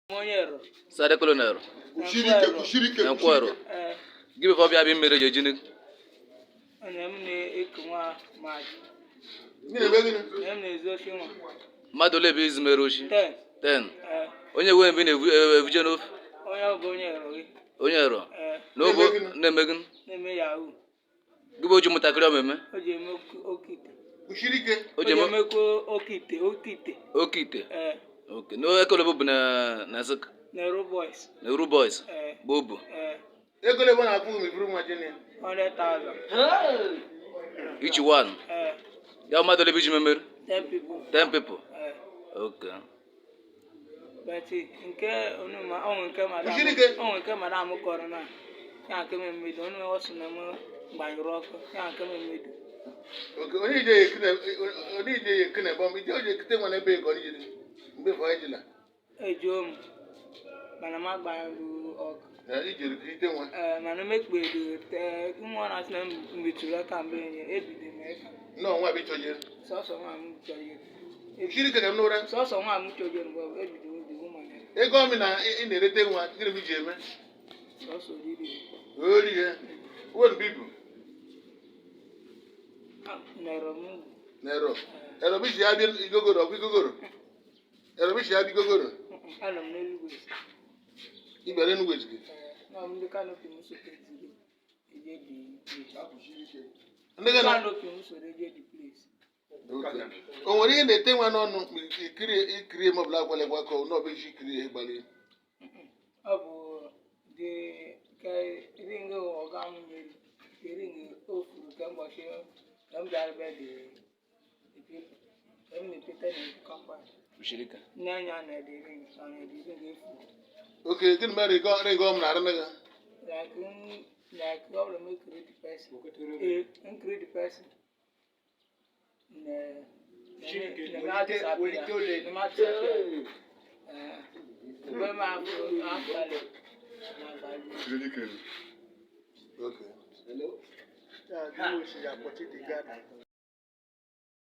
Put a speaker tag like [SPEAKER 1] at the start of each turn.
[SPEAKER 1] Onye
[SPEAKER 2] Sade colonel.
[SPEAKER 3] Kushirike.
[SPEAKER 2] Enkwero. Give for bia bi mere je jini.
[SPEAKER 1] Onye m na-ekunwa maji. Na-ezochi nwa.
[SPEAKER 2] Mmadụ ole bụ izumere oshi? 10. Onye we bi na-evuje n'ofe?
[SPEAKER 1] Onye bụ onye ero gị.
[SPEAKER 2] Onye ero? N'obo na-emegin?
[SPEAKER 1] Na-eme Yahoo.
[SPEAKER 2] Gị bụ oji mụtakịrị omeme?
[SPEAKER 1] O ji eme Okeite.
[SPEAKER 3] Kushirike.
[SPEAKER 1] O ji emekwa Okeite.
[SPEAKER 2] Okeite? Okay. No ekole bụ na Nsụka?
[SPEAKER 1] Na-eru boys.
[SPEAKER 2] Na-eru boys? Bobo?
[SPEAKER 3] Ego le bona apu mi buru majene.
[SPEAKER 1] 100,000.
[SPEAKER 2] Each one? Ya mmadụ ole bụ iji memere?
[SPEAKER 1] 10 people.
[SPEAKER 2] 10 people? Okay.
[SPEAKER 1] But nke onuma onwe nke madam kọrọ na ya nke mmedo onu osu na m gbanyụrụ ọkụ ya nke mmedo.
[SPEAKER 3] Okay, oni je ekene bom ije oje kite nwa n'ebe ego ni mgbe fọ ejila.
[SPEAKER 1] Ejo m mana ma gbanyụrụ ọkụ.
[SPEAKER 3] Na ije kite nwa.
[SPEAKER 1] Mana mekpedo nwa na asị na mmetụrụ aka mgbe enye ebido m eka.
[SPEAKER 3] No nwa bi choje.
[SPEAKER 1] Sọsọ nwa m choje.
[SPEAKER 3] Kushirike ka m n'ụra.
[SPEAKER 1] Sọsọ nwa m choje mgbe ebido
[SPEAKER 3] Ego mi na ina-erete nwa gịnị m ji eme?
[SPEAKER 1] Sọsọ riri.
[SPEAKER 3] Ori ihe. Won bibu.
[SPEAKER 1] Nero m.
[SPEAKER 3] Nero. Ero bi ji abi igogoro. Ero bi ji abi igogoro.
[SPEAKER 1] Ala m n'eluigwe.
[SPEAKER 3] Ibere nu wezige.
[SPEAKER 1] Na m ndị kanopi m so prezide. Eje di place.
[SPEAKER 3] Ndị ga na
[SPEAKER 1] kanopi m so eje di place.
[SPEAKER 3] O nwere ihe na-ete nwa n'ọnụ ikiri mọbụla agwala gbakọ n'ọbụ isi ikiri ihe gbali.
[SPEAKER 1] Ọ bụ dị ka ring ọga m mere ring ofuru ka mgbachi ka m bịara be dị em na-epeta na kampani.
[SPEAKER 2] Kushirika.
[SPEAKER 1] N'anya na dị ring na dị ring efu.
[SPEAKER 3] Okay, gịnị mere ring ọm na arịna ya?
[SPEAKER 1] Like problem make create the person. Create the person.
[SPEAKER 3] Okay. Hello?